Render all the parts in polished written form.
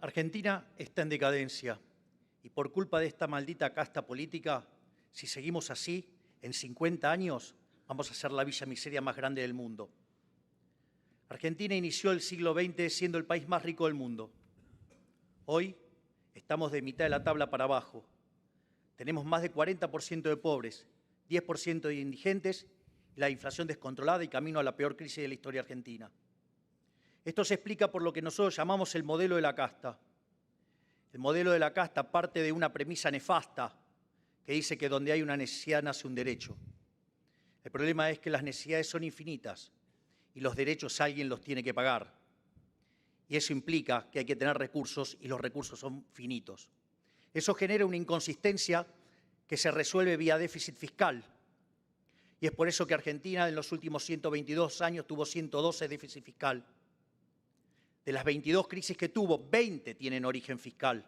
Argentina está en decadencia y por culpa de esta maldita casta política, si seguimos así, en 50 años vamos a ser la villa miseria más grande del mundo. Argentina inició el siglo XX siendo el país más rico del mundo. Hoy estamos de mitad de la tabla para abajo. Tenemos más de 40% de pobres, 10% de indigentes y la inflación descontrolada y camino a la peor crisis de la historia argentina. Esto se explica por lo que nosotros llamamos el modelo de la casta. El modelo de la casta parte de una premisa nefasta que dice que donde hay una necesidad nace un derecho. El problema es que las necesidades son infinitas y los derechos alguien los tiene que pagar. Y eso implica que hay que tener recursos y los recursos son finitos. Eso genera una inconsistencia que se resuelve vía déficit fiscal. Y es por eso que Argentina en los últimos 122 años tuvo 112 de déficit fiscal. De las 22 crisis que tuvo, 20 tienen origen fiscal.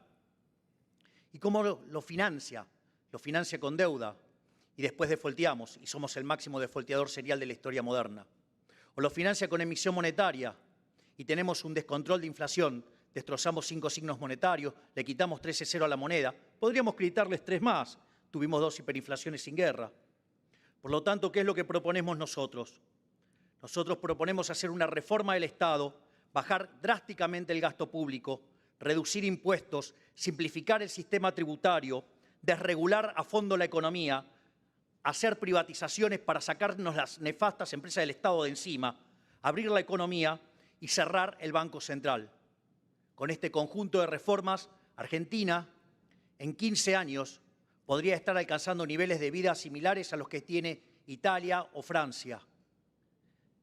¿Y cómo lo financia? Lo financia con deuda y después defolteamos y somos el máximo defolteador serial de la historia moderna. O lo financia con emisión monetaria y tenemos un descontrol de inflación, destrozamos 5 signos monetarios, le quitamos 13,0 a la moneda, podríamos quitarles 3 más, tuvimos 2 hiperinflaciones sin guerra. Por lo tanto, ¿qué es lo que proponemos nosotros? Nosotros proponemos hacer una reforma del Estado, bajar drásticamente el gasto público, reducir impuestos, simplificar el sistema tributario, desregular a fondo la economía, hacer privatizaciones para sacarnos las nefastas empresas del Estado de encima, abrir la economía y cerrar el Banco Central. Con este conjunto de reformas, Argentina, en 15 años, podría estar alcanzando niveles de vida similares a los que tiene Italia o Francia.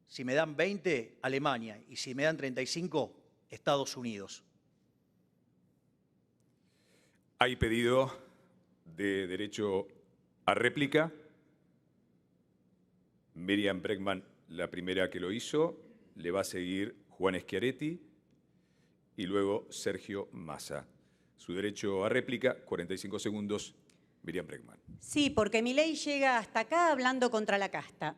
Si me dan 20, Alemania, y si me dan 35, Estados Unidos. Hay pedido de derecho a réplica. Miriam Bregman, la primera que lo hizo, le va a seguir Juan Schiaretti y luego Sergio Massa. Su derecho a réplica, 45 segundos, Miriam Bregman. Sí, porque Milei llega hasta acá hablando contra la casta.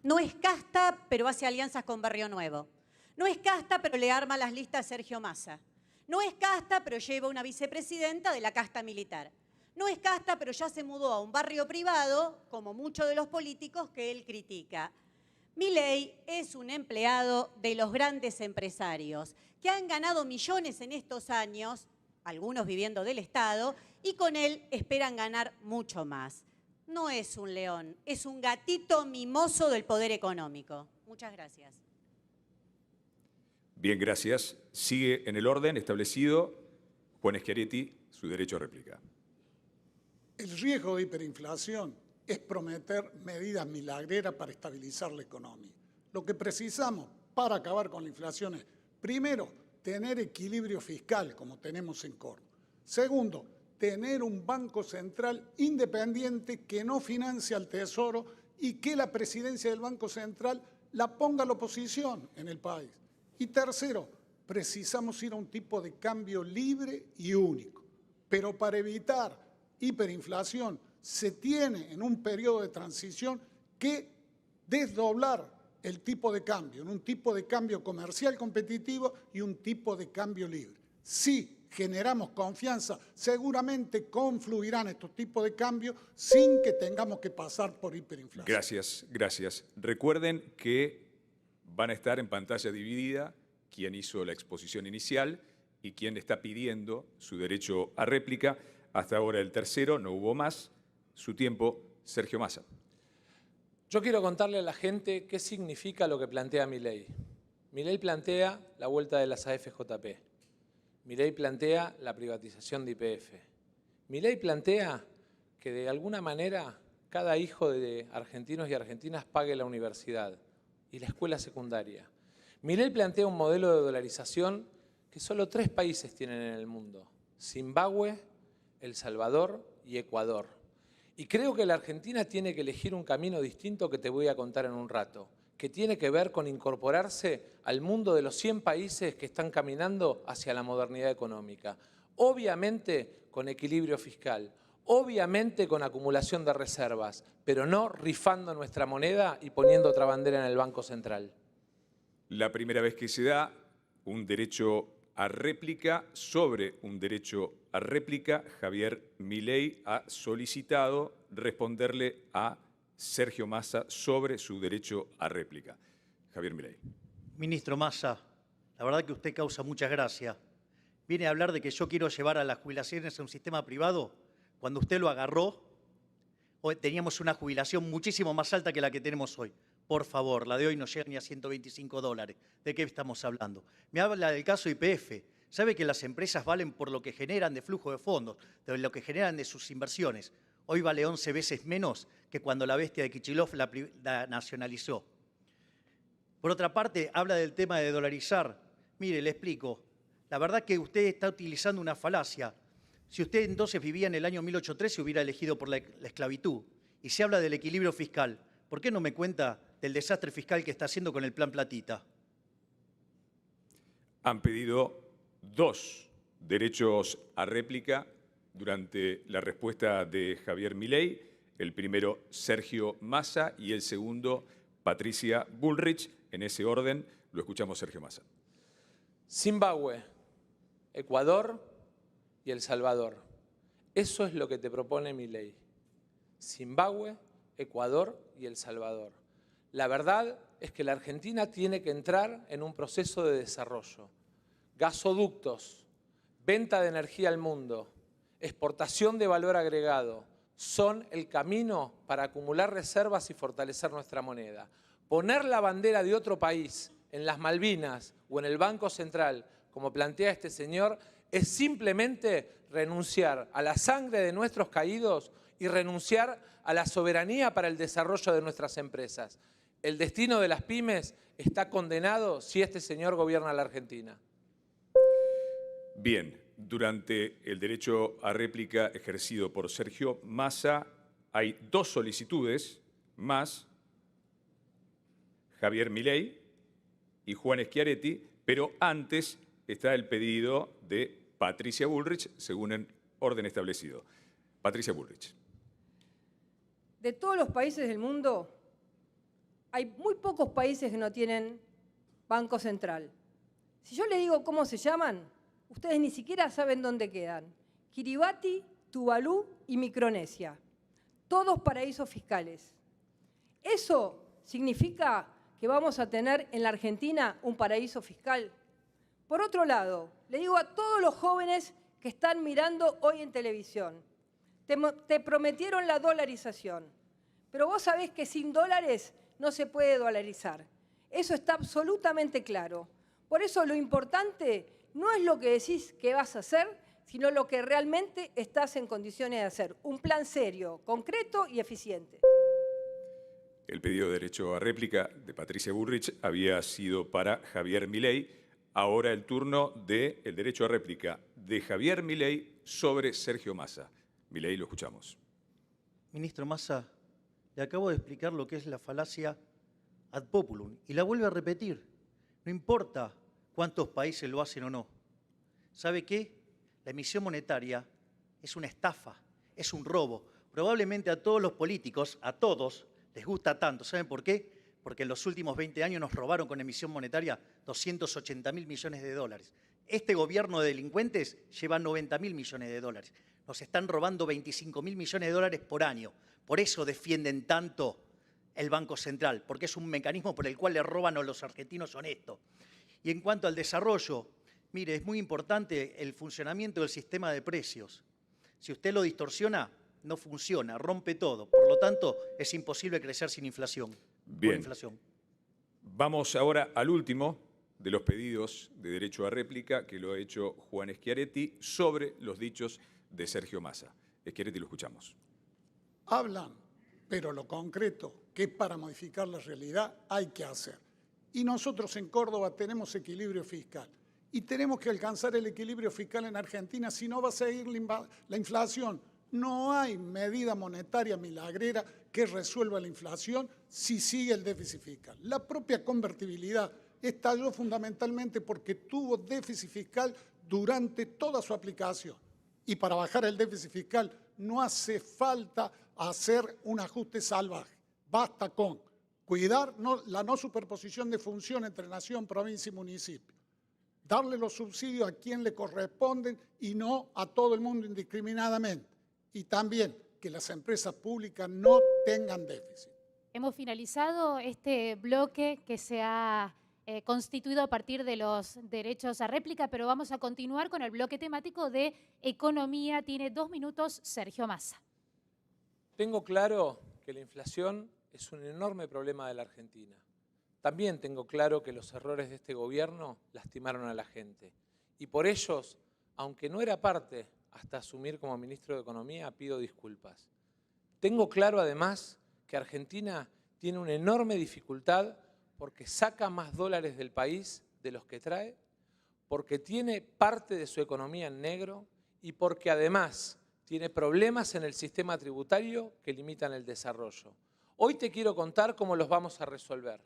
No es casta, pero hace alianzas con Barrio Nuevo. No es casta, pero le arma las listas a Sergio Massa. No es casta, pero lleva una vicepresidenta de la casta militar. No es casta, pero ya se mudó a un barrio privado, como muchos de los políticos que él critica. Milei es un empleado de los grandes empresarios que han ganado millones en estos años, algunos viviendo del Estado, y con él esperan ganar mucho más. No es un león, es un gatito mimoso del poder económico. Muchas gracias. Bien, gracias. Sigue en el orden establecido Juan Schiaretti, su derecho a réplica. El riesgo de hiperinflación es prometer medidas milagreras para estabilizar la economía. Lo que precisamos para acabar con la inflación es, primero, tener equilibrio fiscal, como tenemos en Córdoba. Segundo, tener un Banco Central independiente que no financie al Tesoro y que la presidencia del Banco Central la ponga a la oposición en el país. Y tercero, precisamos ir a un tipo de cambio libre y único. Pero para evitar hiperinflación se tiene en un periodo de transición que desdoblar el tipo de cambio, en un tipo de cambio comercial competitivo y un tipo de cambio libre. Si generamos confianza, seguramente confluirán estos tipos de cambios sin que tengamos que pasar por hiperinflación. Gracias, gracias. Recuerden que van a estar en pantalla dividida quien hizo la exposición inicial y quien está pidiendo su derecho a réplica. Hasta ahora el tercero, no hubo más. Su tiempo, Sergio Massa. Yo quiero contarle a la gente qué significa lo que plantea Milei. Milei plantea la vuelta de las AFJP. Milei plantea la privatización de YPF. Milei plantea que de alguna manera cada hijo de argentinos y argentinas pague la universidad y la escuela secundaria. Milei plantea un modelo de dolarización que solo 3 países tienen en el mundo: Zimbabue, El Salvador y Ecuador. Y creo que la Argentina tiene que elegir un camino distinto que te voy a contar en un rato, que tiene que ver con incorporarse al mundo de los 100 países que están caminando hacia la modernidad económica. Obviamente con equilibrio fiscal, obviamente con acumulación de reservas, pero no rifando nuestra moneda y poniendo otra bandera en el Banco Central. La primera vez que se da un derecho a réplica. Sobre un derecho a réplica, Javier Milei ha solicitado responderle a Sergio Massa sobre su derecho a réplica. Javier Milei. Ministro Massa, la verdad que usted causa mucha gracia. Viene a hablar de que yo quiero llevar a las jubilaciones a un sistema privado. Cuando usted lo agarró, hoy teníamos una jubilación muchísimo más alta que la que tenemos hoy. Por favor, la de hoy no llega ni a $125. ¿De qué estamos hablando? Me habla del caso YPF. ¿Sabe que las empresas valen por lo que generan de flujo de fondos, de lo que generan de sus inversiones? Hoy vale 11 veces menos que cuando la bestia de Kicillof la nacionalizó. Por otra parte, habla del tema de dolarizar. Mire, le explico. La verdad que usted está utilizando una falacia. Si usted entonces vivía en el año 1813, hubiera elegido por la esclavitud. Y se habla del equilibrio fiscal. ¿Por qué no me cuenta del desastre fiscal que está haciendo con el Plan Platita? Han pedido 2 derechos a réplica durante la respuesta de Javier Milei. El primero, Sergio Massa, y el segundo, Patricia Bullrich. En ese orden, lo escuchamos, Sergio Massa. Zimbabue, Ecuador y El Salvador. Eso es lo que te propone Milei. Zimbabue, Ecuador y El Salvador. La verdad es que la Argentina tiene que entrar en un proceso de desarrollo. Gasoductos, venta de energía al mundo, exportación de valor agregado son el camino para acumular reservas y fortalecer nuestra moneda. Poner la bandera de otro país en las Malvinas o en el Banco Central, como plantea este señor, es simplemente renunciar a la sangre de nuestros caídos y renunciar a la soberanía para el desarrollo de nuestras empresas. El destino de las pymes está condenado si este señor gobierna la Argentina. Bien, durante el derecho a réplica ejercido por Sergio Massa hay 2 solicitudes más, Javier Milei y Juan Schiaretti, pero antes está el pedido de Patricia Bullrich, según el orden establecido. Patricia Bullrich. De todos los países del mundo, hay muy pocos países que no tienen Banco Central. Si yo le digo cómo se llaman, ustedes ni siquiera saben dónde quedan. Kiribati, Tuvalu y Micronesia. Todos paraísos fiscales. ¿Eso significa que vamos a tener en la Argentina un paraíso fiscal? Por otro lado, le digo a todos los jóvenes que están mirando hoy en televisión, te prometieron la dolarización, pero vos sabés que sin dólares no se puede dolarizar. Eso está absolutamente claro. Por eso lo importante no es lo que decís que vas a hacer, sino lo que realmente estás en condiciones de hacer. Un plan serio, concreto y eficiente. El pedido de derecho a réplica de Patricia Bullrich había sido para Javier Milei. Ahora el turno del derecho a réplica de Javier Milei sobre Sergio Massa. Milei, lo escuchamos. Ministro Massa, le acabo de explicar lo que es la falacia ad populum y la vuelve a repetir. No importa cuántos países lo hacen o no. ¿Sabe qué? La emisión monetaria es una estafa, es un robo. Probablemente a todos los políticos, a todos, les gusta tanto. ¿Saben por qué? Porque en los últimos 20 años nos robaron con emisión monetaria 280.000 millones de dólares. Este gobierno de delincuentes lleva 90.000 millones de dólares. Nos están robando 25.000 millones de dólares por año. Por eso defienden tanto el Banco Central, porque es un mecanismo por el cual le roban a los argentinos honestos. Y en cuanto al desarrollo, mire, es muy importante el funcionamiento del sistema de precios. Si usted lo distorsiona, no funciona, rompe todo. Por lo tanto, es imposible crecer sin inflación. Bien. Con inflación. Vamos ahora al último de los pedidos de derecho a réplica que lo ha hecho Juan Schiaretti sobre los dichos de Sergio Massa. Schiaretti, lo escuchamos. Hablan, pero lo concreto, que es para modificar la realidad, hay que hacer. Y nosotros en Córdoba tenemos equilibrio fiscal. Y tenemos que alcanzar el equilibrio fiscal en Argentina, si no va a seguir la inflación. No hay medida monetaria milagrera que resuelva la inflación si sigue el déficit fiscal. La propia convertibilidad estalló fundamentalmente porque tuvo déficit fiscal durante toda su aplicación. Y para bajar el déficit fiscal no hace falta hacer un ajuste salvaje. Basta con cuidar la no superposición de función entre nación, provincia y municipio. darle los subsidios a quien le corresponden y no a todo el mundo indiscriminadamente. Y también que las empresas públicas no tengan déficit. Hemos finalizado este bloque que se ha constituido a partir de los derechos a réplica, pero vamos a continuar con el bloque temático de economía. Tiene 2 minutos Sergio Massa. Tengo claro que la inflación es un enorme problema de la Argentina. También tengo claro que los errores de este gobierno lastimaron a la gente. Y por ellos, aunque no era parte hasta asumir como ministro de Economía, pido disculpas. Tengo claro además que Argentina tiene una enorme dificultad porque saca más dólares del país de los que trae, porque tiene parte de su economía en negro y porque además tiene problemas en el sistema tributario que limitan el desarrollo. Hoy te quiero contar cómo los vamos a resolver.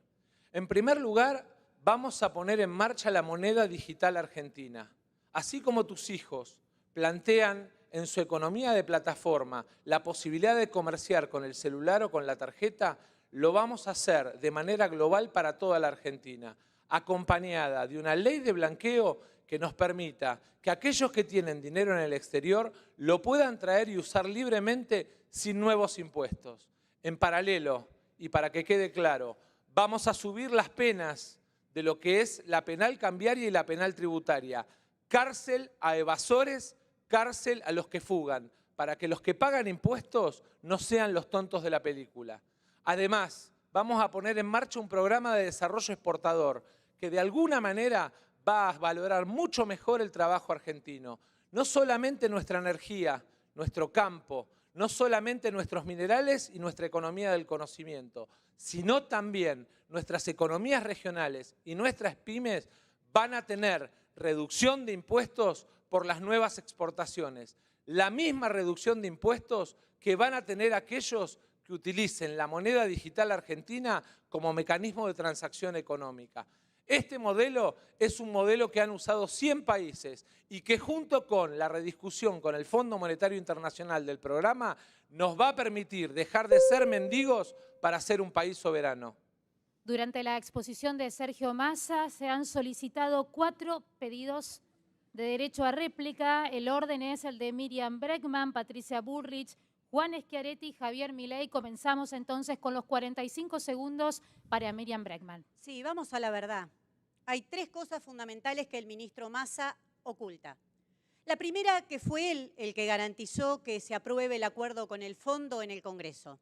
En primer lugar, vamos a poner en marcha la moneda digital argentina. Así como tus hijos plantean en su economía de plataforma la posibilidad de comerciar con el celular o con la tarjeta, lo vamos a hacer de manera global para toda la Argentina, acompañada de una ley de blanqueo que nos permita que aquellos que tienen dinero en el exterior lo puedan traer y usar libremente sin nuevos impuestos. En paralelo, y para que quede claro, vamos a subir las penas de lo que es la penal cambiaria y la penal tributaria. Cárcel a evasores, cárcel a los que fugan, para que los que pagan impuestos no sean los tontos de la película. Además, vamos a poner en marcha un programa de desarrollo exportador que de alguna manera va a valorar mucho mejor el trabajo argentino. No solamente nuestra energía, nuestro campo, no solamente nuestros minerales y nuestra economía del conocimiento, sino también nuestras economías regionales y nuestras pymes van a tener reducción de impuestos por las nuevas exportaciones. La misma reducción de impuestos que van a tener aquellos que utilicen la moneda digital argentina como mecanismo de transacción económica. Este modelo es un modelo que han usado 100 países y que junto con la rediscusión con el Fondo Monetario Internacional del programa nos va a permitir dejar de ser mendigos para ser un país soberano. Durante la exposición de Sergio Massa se han solicitado 4 pedidos de derecho a réplica. El orden es el de Miriam Bregman, Patricia Bullrich, Juan Schiaretti y Javier Milei. Comenzamos entonces con los 45 segundos para Miriam Bregman. Sí, vamos a la verdad. Hay 3 cosas fundamentales que el ministro Massa oculta. La primera, que fue él el que garantizó que se apruebe el acuerdo con el fondo en el Congreso.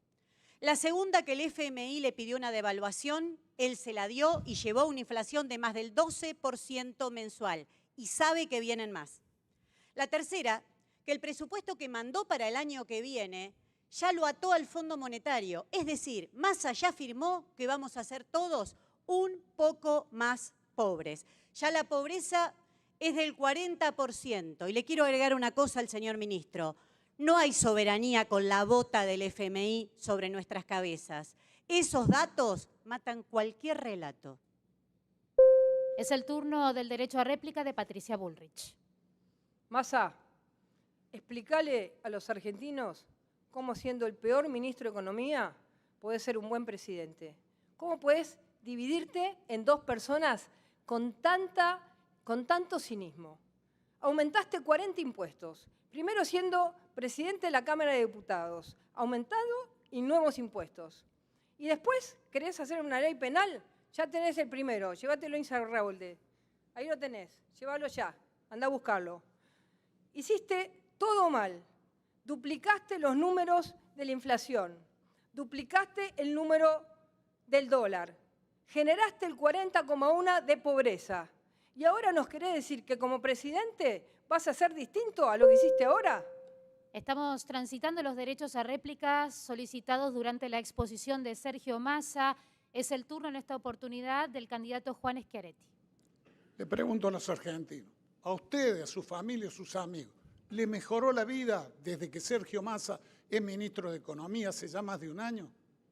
La segunda, que el FMI le pidió una devaluación, él se la dio y llevó una inflación de más del 12% mensual. Y sabe que vienen más. La tercera, que el presupuesto que mandó para el año que viene ya lo ató al Fondo Monetario. Es decir, Massa ya afirmó que vamos a ser todos un poco más pobres. Ya la pobreza es del 40%. Y le quiero agregar una cosa al señor ministro. No hay soberanía con la bota del FMI sobre nuestras cabezas. Esos datos matan cualquier relato. Es el turno del derecho a réplica de Patricia Bullrich. Massa, explícale a los argentinos cómo, siendo el peor ministro de Economía, podés ser un buen presidente. ¿Cómo podés dividirte en 2 personas con tanto cinismo? Aumentaste 40 impuestos. Primero siendo presidente de la Cámara de Diputados. Aumentado y nuevos impuestos. Y después querés hacer una ley penal. Ya tenés el primero. Llévatelo a Insaurralde. Ahí lo tenés. Llévalo ya. Anda a buscarlo. Hiciste todo mal. Duplicaste los números de la inflación. Duplicaste el número del dólar. Generaste el 40,1 de pobreza. Y ahora nos querés decir que como presidente vas a ser distinto a lo que hiciste ahora. Estamos transitando los derechos a réplica solicitados durante la exposición de Sergio Massa. Es el turno en esta oportunidad del candidato Juan Schiaretti. Le pregunto a los argentinos, a ustedes, a su familia, a sus amigos, ¿le mejoró la vida desde que Sergio Massa es ministro de Economía hace ya más de un año?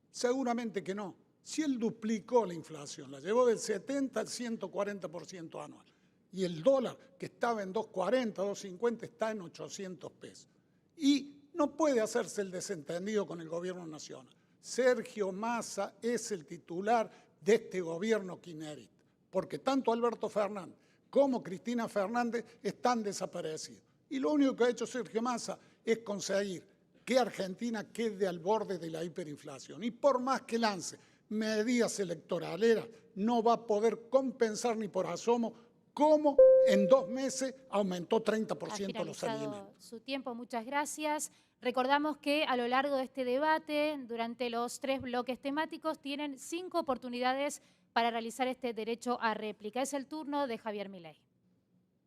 Seguramente que no. Si él duplicó la inflación, la llevó del 70 al 140% anual. Y el dólar, que estaba en 2.40, 2.50, está en 800 pesos. Y no puede hacerse el desentendido con el gobierno nacional. Sergio Massa es el titular de este gobierno kirchnerista, porque tanto Alberto Fernández como Cristina Fernández están desaparecidos. Y lo único que ha hecho Sergio Massa es conseguir que Argentina quede al borde de la hiperinflación. Y por más que lance medidas electoraleras, no va a poder compensar ni por asomo cómo en 2 meses aumentó 30% los alimentos. Su tiempo, muchas gracias. Recordamos que a lo largo de este debate, durante los 3 bloques temáticos, tienen 5 oportunidades para realizar este derecho a réplica. Es el turno de Javier Milei.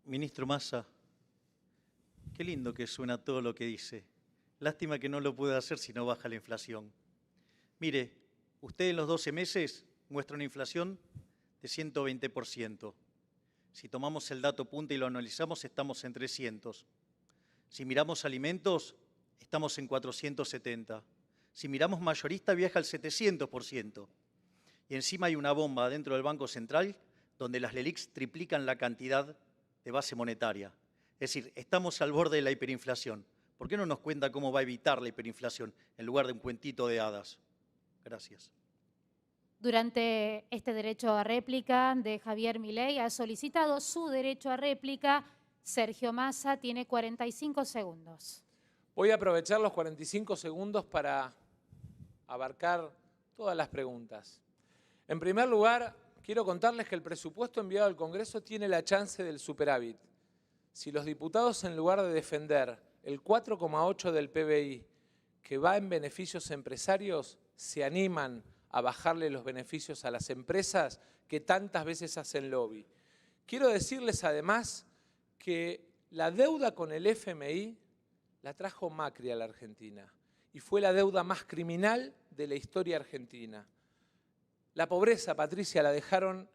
Ministro Massa, qué lindo que suena todo lo que dice. Lástima que no lo pueda hacer si no baja la inflación. Mire, usted en los 12 meses muestra una inflación de 120%. Si tomamos el dato punta y lo analizamos, estamos en 300. Si miramos alimentos, estamos en 470. Si miramos mayorista, viaja al 700%. Y encima hay una bomba dentro del Banco Central donde las LELIQs triplican la cantidad de base monetaria. Es decir, estamos al borde de la hiperinflación. ¿Por qué no nos cuenta cómo va a evitar la hiperinflación en lugar de un cuentito de hadas? Gracias. Durante este derecho a réplica de Javier Milei ha solicitado su derecho a réplica. Sergio Massa tiene 45 segundos. Voy a aprovechar los 45 segundos para abarcar todas las preguntas. En primer lugar, quiero contarles que el presupuesto enviado al Congreso tiene la chance del superávit. Si los diputados, en lugar de defender el 4,8 del PBI que va en beneficios empresarios, se animan a bajarle los beneficios a las empresas que tantas veces hacen lobby. Quiero decirles además que la deuda con el FMI la trajo Macri a la Argentina y fue la deuda más criminal de la historia argentina. La pobreza, Patricia, la dejaron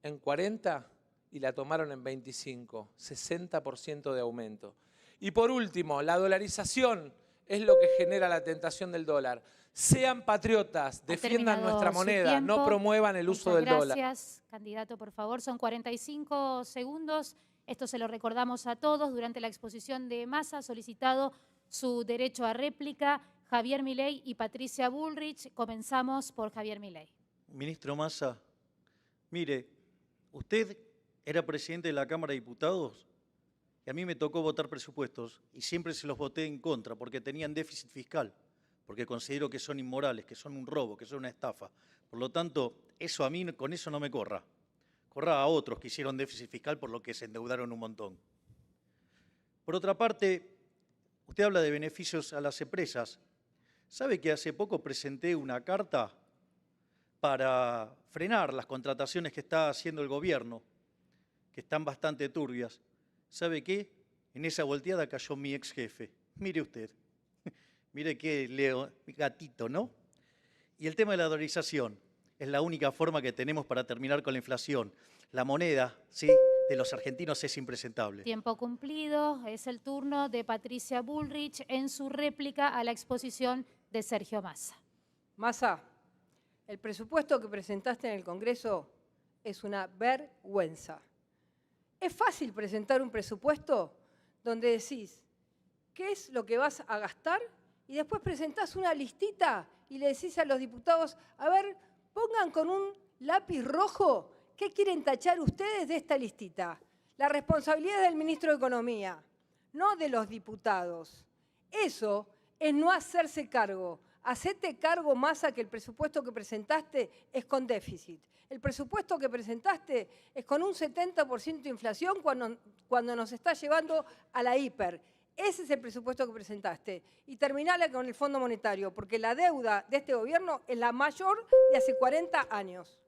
en 40 y la tomaron en 25, 60% de aumento. Y por último, la dolarización es lo que genera la tentación del dólar. Sean patriotas, defiendan nuestra moneda, no promuevan el uso del dólar. Gracias, candidato, por favor. Son 45 segundos. Esto se lo recordamos a todos. Durante la exposición de Massa ha solicitado su derecho a réplica Javier Milei y Patricia Bullrich. Comenzamos por Javier Milei. Ministro Massa, mire, usted era presidente de la Cámara de Diputados y a mí me tocó votar presupuestos y siempre se los voté en contra porque tenían déficit fiscal, porque considero que son inmorales, que son un robo, que son una estafa. Por lo tanto, eso a mí, con eso no me corra. Corra a otros que hicieron déficit fiscal por lo que se endeudaron un montón. Por otra parte, usted habla de beneficios a las empresas. ¿Sabe que hace poco presenté una carta para frenar las contrataciones que está haciendo el gobierno, que están bastante turbias? ¿Sabe qué? En esa volteada cayó mi ex jefe. Mire usted. Mire qué gatito, ¿no? Y el tema de la dolarización es la única forma que tenemos para terminar con la inflación. La moneda, ¿sí?, de los argentinos es impresentable. Tiempo cumplido. Es el turno de Patricia Bullrich en su réplica a la exposición de Sergio Massa. Massa, el presupuesto que presentaste en el Congreso es una vergüenza. Es fácil presentar un presupuesto donde decís qué es lo que vas a gastar y después presentás una listita y le decís a los diputados, a ver, pongan con un lápiz rojo qué quieren tachar ustedes de esta listita. La responsabilidad es del ministro de Economía, no de los diputados. Eso es no hacerse cargo. Hacete cargo, Massa, que el presupuesto que presentaste es con déficit. El presupuesto que presentaste es con un 70% de inflación cuando nos está llevando a la hiper. Ese es el presupuesto que presentaste. Y terminala con el Fondo Monetario, porque la deuda de este gobierno es la mayor de hace 40 años.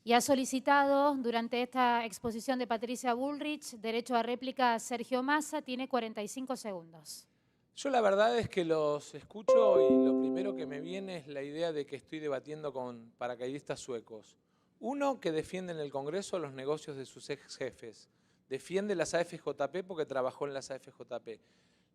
Y ha solicitado durante esta exposición de Patricia Bullrich derecho a réplica a Sergio Massa. Tiene 45 segundos. Yo la verdad es que los escucho y lo primero que me viene es la idea de que estoy debatiendo con paracaidistas suecos. Uno que defiende en el Congreso los negocios de sus ex jefes. Defiende las AFJP porque trabajó en las AFJP.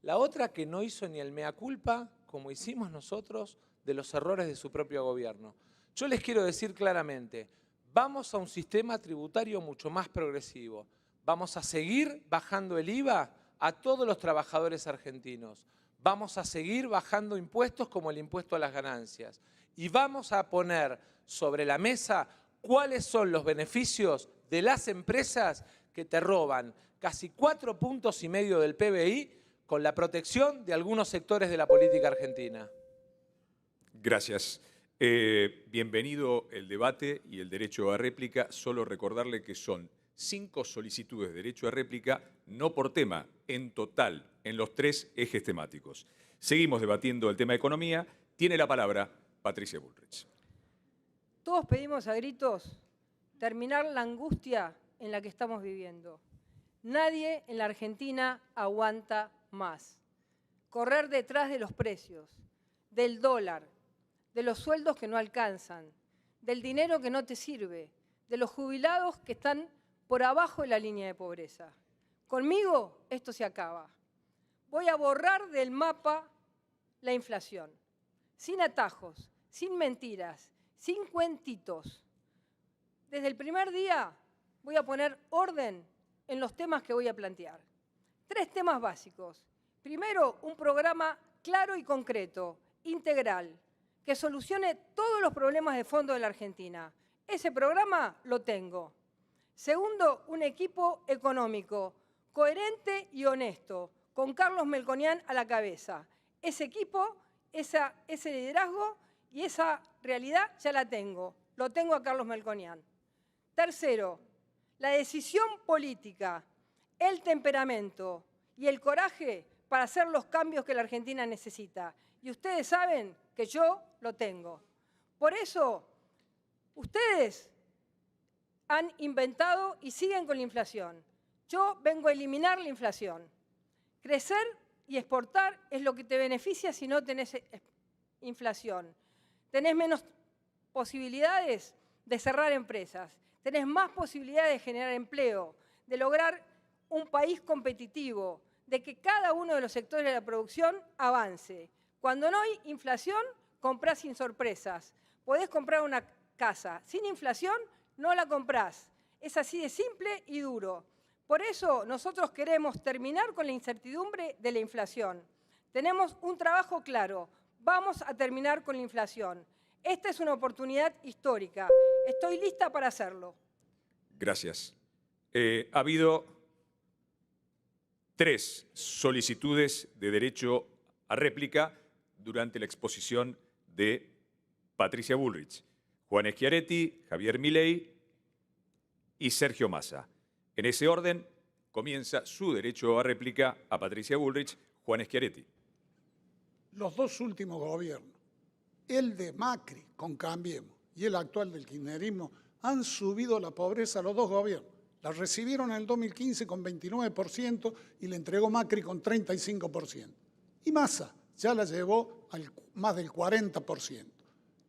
La otra que no hizo ni el mea culpa, como hicimos nosotros, de los errores de su propio gobierno. Yo les quiero decir claramente, vamos a un sistema tributario mucho más progresivo. Vamos a seguir bajando el IVA a todos los trabajadores argentinos. Vamos a seguir bajando impuestos como el impuesto a las ganancias. Y vamos a poner sobre la mesa cuáles son los beneficios de las empresas que te roban casi 4,5 puntos del PBI con la protección de algunos sectores de la política argentina. Gracias. Bienvenido el debate y el derecho a réplica. Solo recordarle que son 5 solicitudes de derecho a réplica, no por tema, en total, en los 3 ejes temáticos. Seguimos debatiendo el tema economía. Tiene la palabra Patricia Bullrich. Todos pedimos a gritos terminar la angustia en la que estamos viviendo. Nadie en la Argentina aguanta más. Correr detrás de los precios, del dólar, de los sueldos que no alcanzan, del dinero que no te sirve, de los jubilados que están por abajo de la línea de pobreza. Conmigo esto se acaba. Voy a borrar del mapa la inflación, sin atajos, sin mentiras, sin cuentitos. Desde el primer día voy a poner orden en los temas que voy a plantear. 3 temas básicos. Primero, un programa claro y concreto, integral, que solucione todos los problemas de fondo de la Argentina. Ese programa lo tengo. Segundo, un equipo económico coherente y honesto, con Carlos Melconian a la cabeza. Ese equipo, ese liderazgo y esa realidad ya la tengo. Lo tengo a Carlos Melconian. Tercero, la decisión política, el temperamento y el coraje para hacer los cambios que la Argentina necesita. Y ustedes saben que yo lo tengo. Por eso, ustedes han inventado y siguen con la inflación. Yo vengo a eliminar la inflación. Crecer y exportar es lo que te beneficia si no tenés inflación. Tenés menos posibilidades de cerrar empresas, tenés más posibilidades de generar empleo, de lograr un país competitivo, de que cada uno de los sectores de la producción avance. Cuando no hay inflación, comprás sin sorpresas. Podés comprar una casa. Sin inflación, no la comprás. Es así de simple y duro. Por eso nosotros queremos terminar con la incertidumbre de la inflación. Tenemos un trabajo claro. Vamos a terminar con la inflación. Esta es una oportunidad histórica. Estoy lista para hacerlo. Gracias. Ha habido 3 solicitudes de derecho a réplica durante la exposición de Patricia Bullrich. Juan Schiaretti, Javier Milei y Sergio Massa. En ese orden comienza su derecho a réplica a Patricia Bullrich, Juan Schiaretti. Los 2 últimos gobiernos, el de Macri con Cambiemos y el actual del kirchnerismo, han subido la pobreza a los 2 gobiernos. La recibieron en el 2015 con 29% y le entregó Macri con 35%. Y Massa ya la llevó al más del 40%.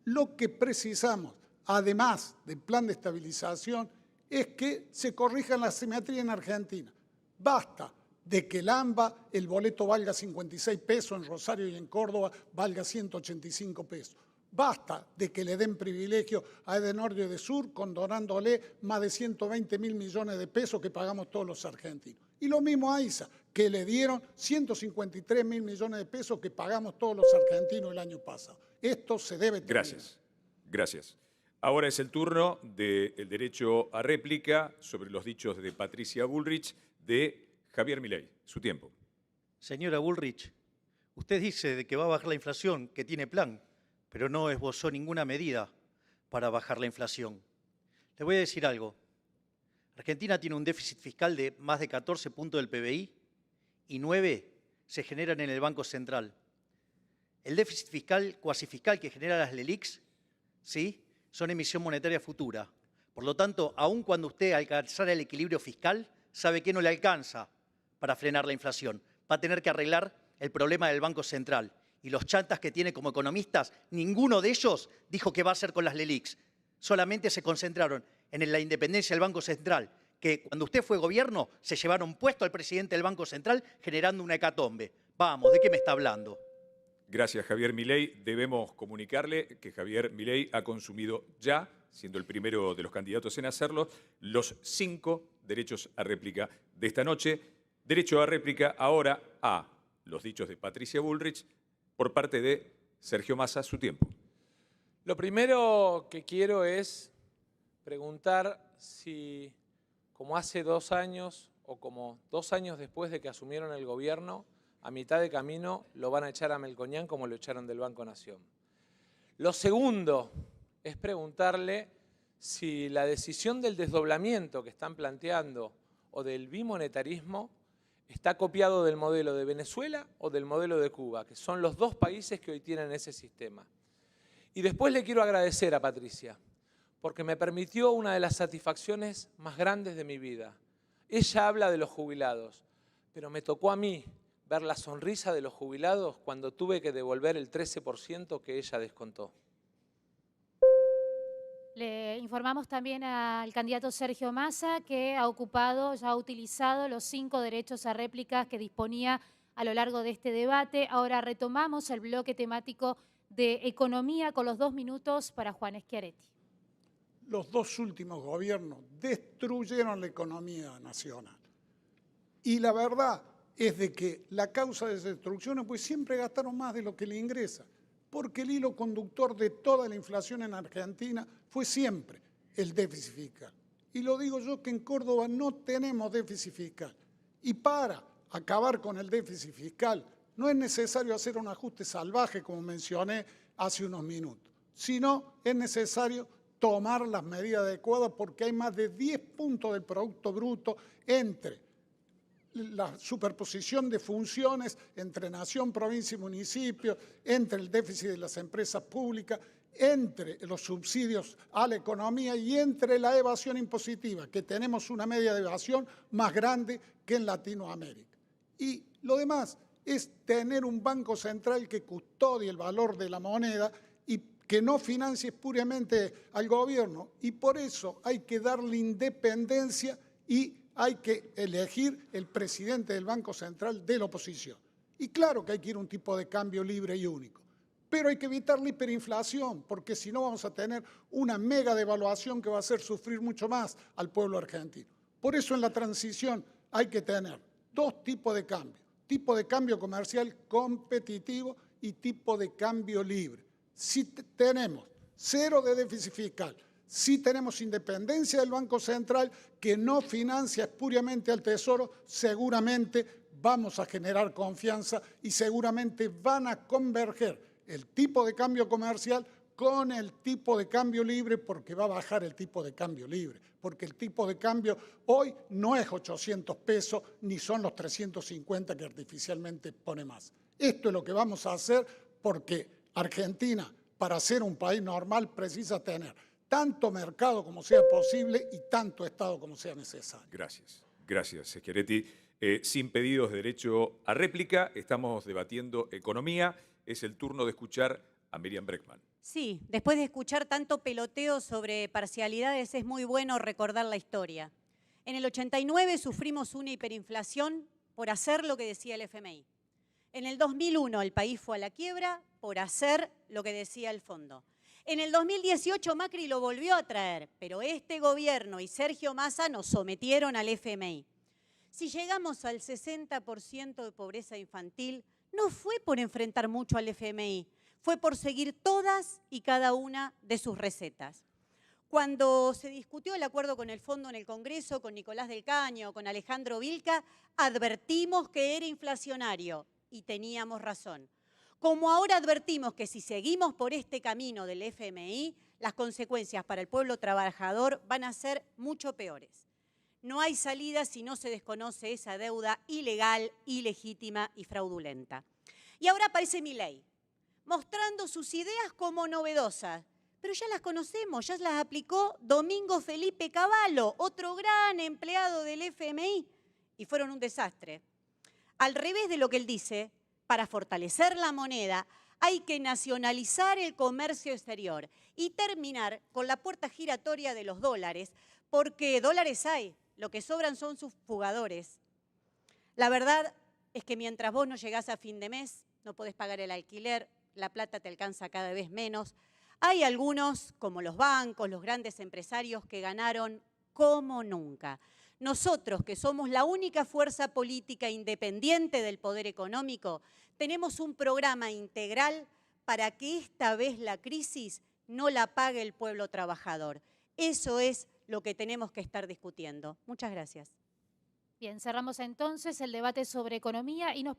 Lo que precisamos, además del plan de estabilización, es que se corrija la asimetría en Argentina. Basta de que el AMBA, el boleto valga 56 pesos, en Rosario y en Córdoba valga 185 pesos. Basta de que le den privilegio a Edenor y Edesur, condonándole más de 120.000 millones de pesos que pagamos todos los argentinos. Y lo mismo a ISA, que le dieron 153.000 millones de pesos que pagamos todos los argentinos el año pasado. Esto se debe terminar. Gracias. Gracias. Ahora es el turno del derecho a réplica sobre los dichos de Patricia Bullrich de Javier Milei. Su tiempo. Señora Bullrich, usted dice de que va a bajar la inflación, que tiene plan, pero no esbozó ninguna medida para bajar la inflación. Le voy a decir algo. Argentina tiene un déficit fiscal de más de 14 puntos del PBI y 9 se generan en el Banco Central. El déficit fiscal, cuasi fiscal que genera las LELIQs, ¿sí?, son emisión monetaria futura. Por lo tanto, aun cuando usted alcanzara el equilibrio fiscal, sabe que no le alcanza para frenar la inflación. Va a tener que arreglar el problema del Banco Central. Y los chantas que tiene como economistas, ninguno de ellos dijo qué va a hacer con las LELIQs. Solamente se concentraron en la independencia del Banco Central, que cuando usted fue gobierno se llevaron puesto al presidente del Banco Central generando una hecatombe. Vamos, ¿de qué me está hablando? Gracias, Javier Milei. Debemos comunicarle que Javier Milei ha consumido ya, siendo el primero de los candidatos en hacerlo, los 5 derechos a réplica de esta noche. Derecho a réplica ahora a los dichos de Patricia Bullrich por parte de Sergio Massa. Su tiempo. Lo primero que quiero es preguntar si como hace 2 años o como 2 años después de que asumieron el gobierno, a mitad de camino lo van a echar a Melconian como lo echaron del Banco Nación. Lo segundo es preguntarle si la decisión del desdoblamiento que están planteando o del bimonetarismo está copiado del modelo de Venezuela o del modelo de Cuba, que son los 2 países que hoy tienen ese sistema. Y después le quiero agradecer a Patricia, porque me permitió una de las satisfacciones más grandes de mi vida. Ella habla de los jubilados, pero me tocó a mí ver la sonrisa de los jubilados cuando tuve que devolver el 13% que ella descontó. Le informamos también al candidato Sergio Massa que ha ocupado, ya ha utilizado los 5 derechos a réplicas que disponía a lo largo de este debate. Ahora retomamos el bloque temático de economía con los 2 minutos para Juan Schiaretti. Los 2 últimos gobiernos destruyeron la economía nacional. Y la verdad es de que la causa de esa destrucción es pues siempre gastaron más de lo que le ingresa, porque el hilo conductor de toda la inflación en Argentina fue siempre el déficit fiscal. Y lo digo yo que en Córdoba no tenemos déficit fiscal. Y para acabar con el déficit fiscal no es necesario hacer un ajuste salvaje, como mencioné hace unos minutos, sino es necesario tomar las medidas adecuadas porque hay más de 10 puntos del Producto Bruto entre la superposición de funciones entre nación, provincia y municipio, entre el déficit de las empresas públicas, entre los subsidios a la economía y entre la evasión impositiva, que tenemos una media de evasión más grande que en Latinoamérica. Y lo demás es tener un banco central que custodie el valor de la moneda y que no financie puramente al gobierno. Y por eso hay que darle independencia y hay que elegir el presidente del Banco Central de la oposición. Y claro que hay que ir a un tipo de cambio libre y único. Pero hay que evitar la hiperinflación, porque si no vamos a tener una mega devaluación que va a hacer sufrir mucho más al pueblo argentino. Por eso en la transición hay que tener 2 tipos de cambio. Tipo de cambio comercial competitivo y tipo de cambio libre. Si tenemos 0 de déficit fiscal, si tenemos independencia del Banco Central que no financia espuriamente al Tesoro, seguramente vamos a generar confianza y seguramente van a converger el tipo de cambio comercial con el tipo de cambio libre porque va a bajar el tipo de cambio libre, porque el tipo de cambio hoy no es 800 pesos ni son los 350 que artificialmente pone más. Esto es lo que vamos a hacer porque Argentina, para ser un país normal, precisa tener tanto mercado como sea posible y tanto Estado como sea necesario. Gracias. Gracias, Schiaretti. Sin pedidos de derecho a réplica, estamos debatiendo economía. Es el turno de escuchar a Miriam Bregman. Sí, después de escuchar tanto peloteo sobre parcialidades, es muy bueno recordar la historia. En el 89 sufrimos una hiperinflación por hacer lo que decía el FMI. En el 2001 el país fue a la quiebra por hacer lo que decía el fondo. En el 2018 Macri lo volvió a traer, pero este gobierno y Sergio Massa nos sometieron al FMI. Si llegamos al 60% de pobreza infantil, no fue por enfrentar mucho al FMI, fue por seguir todas y cada una de sus recetas. Cuando se discutió el acuerdo con el fondo en el Congreso, con Nicolás del Caño, con Alejandro Vilca, advertimos que era inflacionario y teníamos razón. Como ahora advertimos que si seguimos por este camino del FMI, las consecuencias para el pueblo trabajador van a ser mucho peores. No hay salida si no se desconoce esa deuda ilegal, ilegítima y fraudulenta. Y ahora aparece Milei, mostrando sus ideas como novedosas, pero ya las conocemos, ya las aplicó Domingo Felipe Cavallo, otro gran empleado del FMI, y fueron un desastre. Al revés de lo que él dice, para fortalecer la moneda hay que nacionalizar el comercio exterior y terminar con la puerta giratoria de los dólares, porque dólares hay, lo que sobran son sus fugadores. La verdad es que mientras vos no llegás a fin de mes, no podés pagar el alquiler, la plata te alcanza cada vez menos. Hay algunos, como los bancos, los grandes empresarios, que ganaron como nunca. Nosotros, que somos la única fuerza política independiente del poder económico, tenemos un programa integral para que esta vez la crisis no la pague el pueblo trabajador. Eso es lo que tenemos que estar discutiendo. Muchas gracias. Bien, cerramos entonces el debate sobre economía y nos